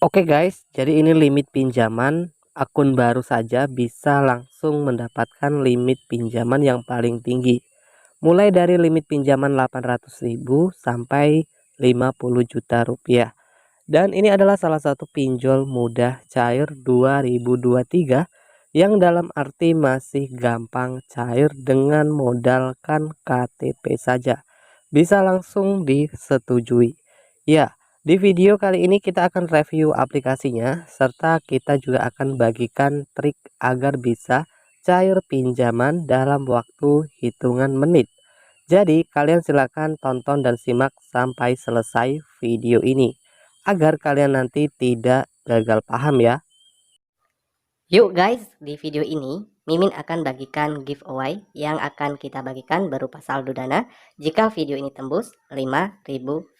Oke guys, jadi ini limit pinjaman akun baru saja bisa langsung mendapatkan limit pinjaman yang paling tinggi. Mulai dari limit pinjaman 800.000 sampai 50 juta rupiah. Dan ini adalah salah satu pinjol mudah cair 2023 yang dalam arti masih gampang cair dengan modalkan KTP saja. Bisa langsung disetujui. Ya, di video kali ini kita akan review aplikasinya serta kita juga akan bagikan trik agar bisa cair pinjaman dalam waktu hitungan menit. Jadi kalian silakan tonton dan simak sampai selesai video ini agar kalian nanti tidak gagal paham ya. Yuk guys, di video ini Mimin akan bagikan giveaway yang akan kita bagikan berupa saldo dana jika video ini tembus 5.000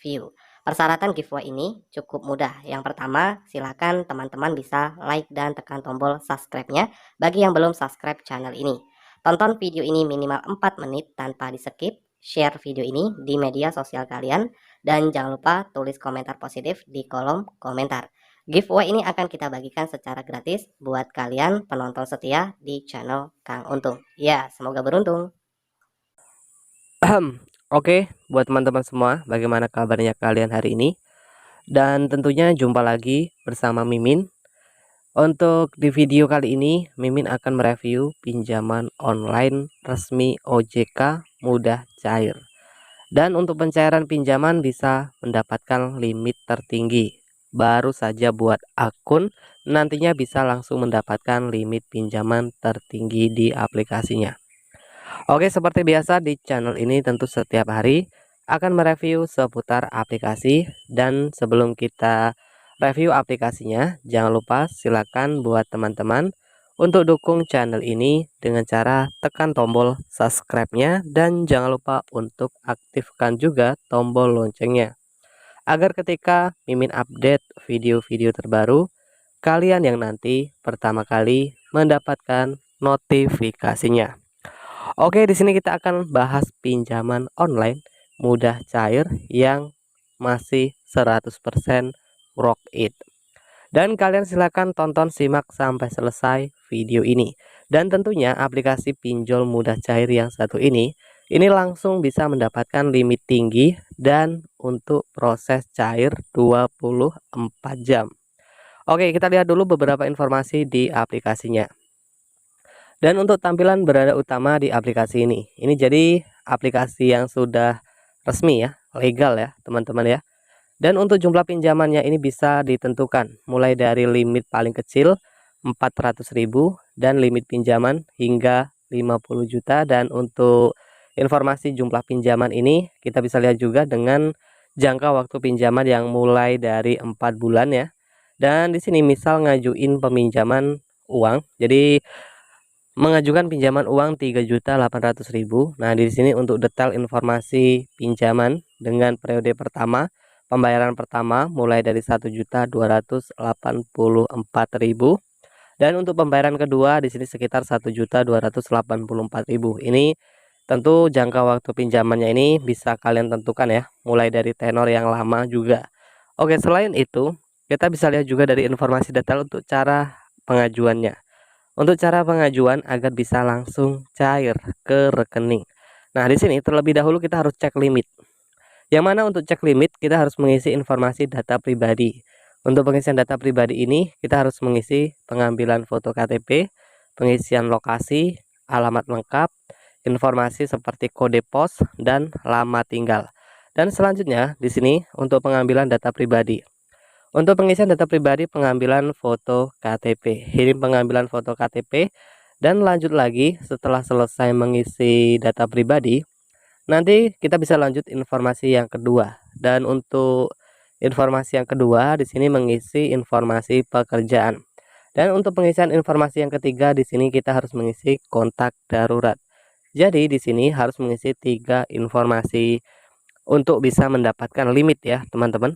view. Persyaratan giveaway ini cukup mudah. Yang pertama, silakan teman-teman bisa like dan tekan tombol subscribe-nya bagi yang belum subscribe channel ini. Tonton video ini minimal 4 menit tanpa di-skip, share video ini di media sosial kalian, dan jangan lupa tulis komentar positif di kolom komentar. Giveaway ini akan kita bagikan secara gratis buat kalian penonton setia di channel Kang Untung. Ya, semoga beruntung. Oke, buat teman-teman semua, bagaimana kabarnya kalian hari ini? Dan tentunya jumpa lagi bersama Mimin. Untuk di video kali ini, Mimin akan mereview pinjaman online resmi OJK mudah cair. Dan untuk pencairan pinjaman bisa mendapatkan limit tertinggi. Baru saja buat akun, nantinya bisa langsung mendapatkan limit pinjaman tertinggi di aplikasinya. Oke, seperti biasa di channel ini tentu setiap hari akan mereview seputar aplikasi. Dan sebelum kita review aplikasinya, jangan lupa silakan buat teman-teman untuk dukung channel ini dengan cara tekan tombol subscribe-nya dan jangan lupa untuk aktifkan juga tombol loncengnya agar ketika Mimin update video-video terbaru, kalian yang nanti pertama kali mendapatkan notifikasinya. Oke, di sini kita akan bahas pinjaman online mudah cair yang masih 100% worth it. Dan kalian silakan tonton simak sampai selesai video ini. Dan tentunya aplikasi pinjol mudah cair yang satu ini langsung bisa mendapatkan limit tinggi dan untuk proses cair 24 jam. Oke, kita lihat dulu beberapa informasi di aplikasinya. Dan untuk tampilan beranda utama di aplikasi ini jadi aplikasi yang sudah resmi ya, legal ya teman-teman ya. Dan untuk jumlah pinjamannya ini bisa ditentukan mulai dari limit paling kecil 400.000 dan limit pinjaman hingga 50 juta. Dan untuk informasi jumlah pinjaman ini kita bisa lihat juga dengan jangka waktu pinjaman yang mulai dari 4 bulan ya. Dan di sini misal ngajuin peminjaman uang, jadi mengajukan pinjaman uang 3.800.000. Nah, di sini untuk detail informasi pinjaman dengan periode pertama, pembayaran pertama mulai dari 1.284.000 dan untuk pembayaran kedua di sini sekitar 1.284.000. Ini tentu jangka waktu pinjamannya ini bisa kalian tentukan ya, mulai dari tenor yang lama juga. Oke, selain itu, kita bisa lihat juga dari informasi detail untuk cara pengajuannya. Untuk cara pengajuan agar bisa langsung cair ke rekening. Nah, di sini terlebih dahulu kita harus cek limit. Yang mana untuk cek limit kita harus mengisi informasi data pribadi. Untuk pengisian data pribadi ini kita harus mengisi pengambilan foto KTP, pengisian lokasi, alamat lengkap, informasi seperti kode pos dan lama tinggal. Dan selanjutnya di sini untuk pengambilan data pribadi. Untuk pengisian data pribadi, pengambilan foto KTP. Ini pengambilan foto KTP dan lanjut lagi setelah selesai mengisi data pribadi. Nanti kita bisa lanjut informasi yang kedua. Dan untuk informasi yang kedua di sini mengisi informasi pekerjaan. Dan untuk pengisian informasi yang ketiga di sini kita harus mengisi kontak darurat. Jadi di sini harus mengisi 3 informasi untuk bisa mendapatkan limit ya, teman-teman.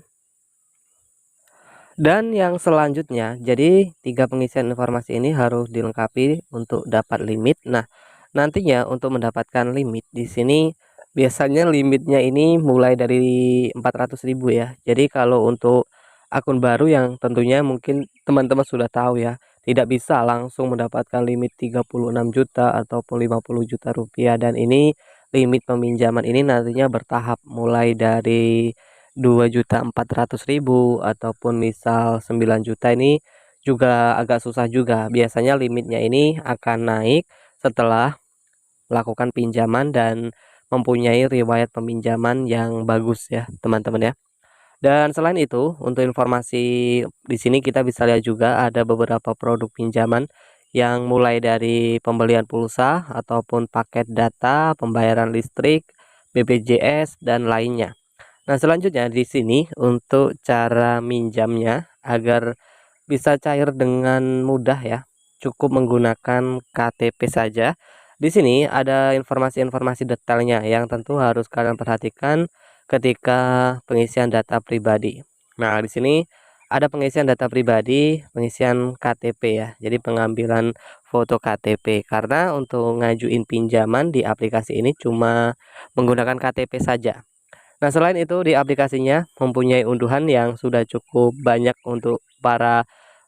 Dan yang selanjutnya, jadi 3 pengisian informasi ini harus dilengkapi untuk dapat limit. Nah, nantinya untuk mendapatkan limit di sini biasanya limitnya ini mulai dari 400.000 ya. Jadi kalau untuk akun baru yang tentunya mungkin teman-teman sudah tahu ya, tidak bisa langsung mendapatkan limit 36 juta ataupun 50 juta rupiah, dan ini limit peminjaman ini nantinya bertahap mulai dari 2.400.000 ataupun misal 9 juta. Ini juga agak susah juga. Biasanya limitnya ini akan naik setelah melakukan pinjaman dan mempunyai riwayat peminjaman yang bagus ya, teman-teman ya. Dan selain itu, untuk informasi di sini kita bisa lihat juga ada beberapa produk pinjaman yang mulai dari pembelian pulsa ataupun paket data, pembayaran listrik, BPJS dan lainnya. Nah, selanjutnya di sini untuk cara minjamnya agar bisa cair dengan mudah ya, cukup menggunakan KTP saja. Di sini ada informasi-informasi detailnya yang tentu harus kalian perhatikan ketika pengisian data pribadi. Nah, di sini ada pengisian data pribadi, pengisian KTP ya. Jadi pengambilan foto KTP, karena untuk ngajuin pinjaman di aplikasi ini cuma menggunakan KTP saja. Nah, selain itu di aplikasinya mempunyai unduhan yang sudah cukup banyak untuk para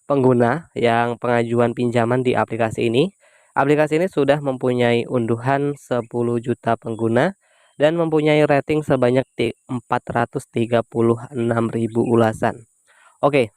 pengguna yang pengajuan pinjaman di aplikasi ini. Aplikasi ini sudah mempunyai unduhan 10 juta pengguna dan mempunyai rating sebanyak 436.000 ulasan. Oke,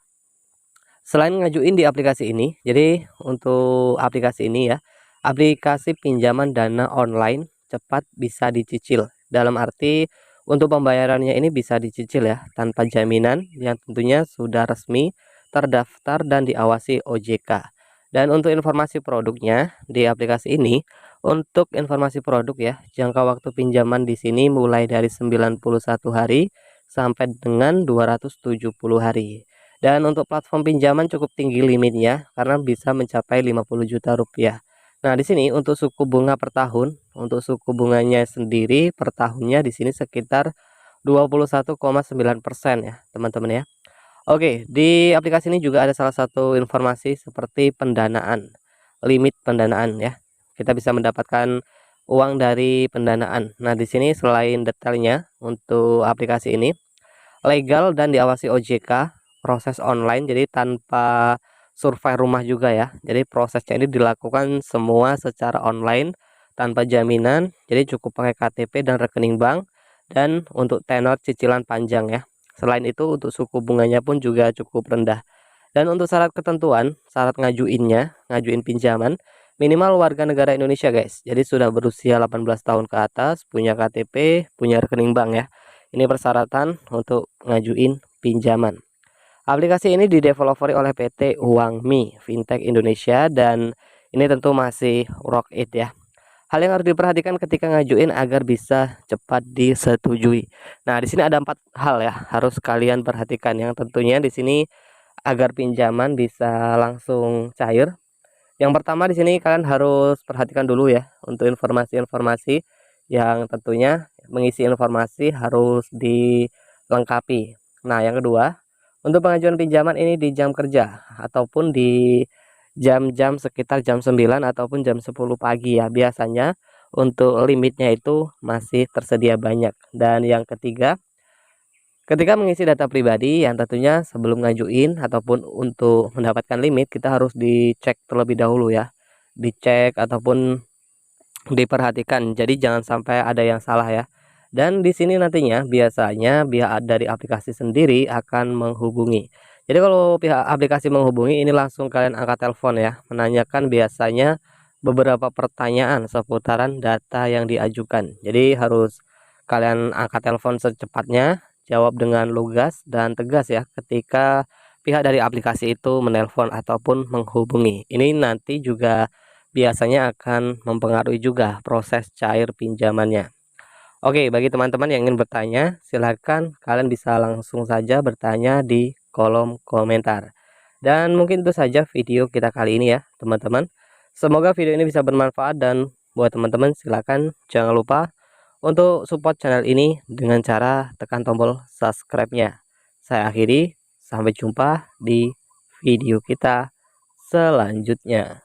selain ngajuin di aplikasi ini, jadi untuk aplikasi ini ya, aplikasi pinjaman dana online cepat bisa dicicil. Dalam arti untuk pembayarannya ini bisa dicicil ya, tanpa jaminan yang tentunya sudah resmi terdaftar dan diawasi OJK. Dan untuk informasi produknya di aplikasi ini, untuk informasi produk ya, jangka waktu pinjaman di sini mulai dari 91 hari sampai dengan 270 hari. Dan untuk platform pinjaman cukup tinggi limitnya karena bisa mencapai 50 juta rupiah. Nah, di sini untuk suku bunga per tahun, untuk suku bunganya sendiri per tahunnya di sini sekitar 21,9% ya, teman-teman ya. Oke, di aplikasi ini juga ada salah satu informasi seperti pendanaan, limit pendanaan ya. Kita bisa mendapatkan uang dari pendanaan. Nah, di sini selain detailnya untuk aplikasi ini legal dan diawasi OJK, proses online jadi tanpa survei rumah juga ya. Jadi prosesnya ini dilakukan semua secara online tanpa jaminan. Jadi cukup pakai KTP dan rekening bank, dan untuk tenor cicilan panjang ya. Selain itu untuk suku bunganya pun juga cukup rendah. Dan untuk syarat ketentuan, syarat ngajuin pinjaman, minimal warga negara Indonesia guys. Jadi sudah berusia 18 tahun ke atas, punya KTP, punya rekening bank ya. Ini persyaratan untuk ngajuin pinjaman. Aplikasi ini dideveloperi oleh PT Uangmi Fintech Indonesia, dan ini tentu masih rock it ya. Hal yang harus diperhatikan ketika ngajuin agar bisa cepat disetujui. Nah, di sini ada 4 hal ya harus kalian perhatikan, yang tentunya di sini agar pinjaman bisa langsung cair. Yang pertama di sini kalian harus perhatikan dulu ya untuk informasi-informasi yang tentunya mengisi informasi harus dilengkapi. Nah, yang kedua, untuk pengajuan pinjaman ini di jam kerja ataupun di jam-jam sekitar jam 9 ataupun jam 10 pagi ya. Biasanya untuk limitnya itu masih tersedia banyak. Dan yang ketiga, ketika mengisi data pribadi yang tentunya sebelum ngajuin ataupun untuk mendapatkan limit, kita harus dicek terlebih dahulu ya. Dicek ataupun diperhatikan. Jadi jangan sampai ada yang salah ya. Dan di sini nantinya biasanya pihak dari aplikasi sendiri akan menghubungi. Jadi kalau pihak aplikasi menghubungi ini langsung kalian angkat telepon ya, menanyakan biasanya beberapa pertanyaan seputaran data yang diajukan. Jadi harus kalian angkat telepon secepatnya, jawab dengan lugas dan tegas ya ketika pihak dari aplikasi itu menelpon ataupun menghubungi. Ini nanti juga biasanya akan mempengaruhi juga proses cair pinjamannya. Oke, bagi teman-teman yang ingin bertanya, silahkan kalian bisa langsung saja bertanya di kolom komentar. Dan mungkin itu saja video kita kali ini ya, teman-teman. Semoga video ini bisa bermanfaat, dan buat teman-teman silahkan jangan lupa untuk support channel ini dengan cara tekan tombol subscribe-nya. Saya akhiri, sampai jumpa di video kita selanjutnya.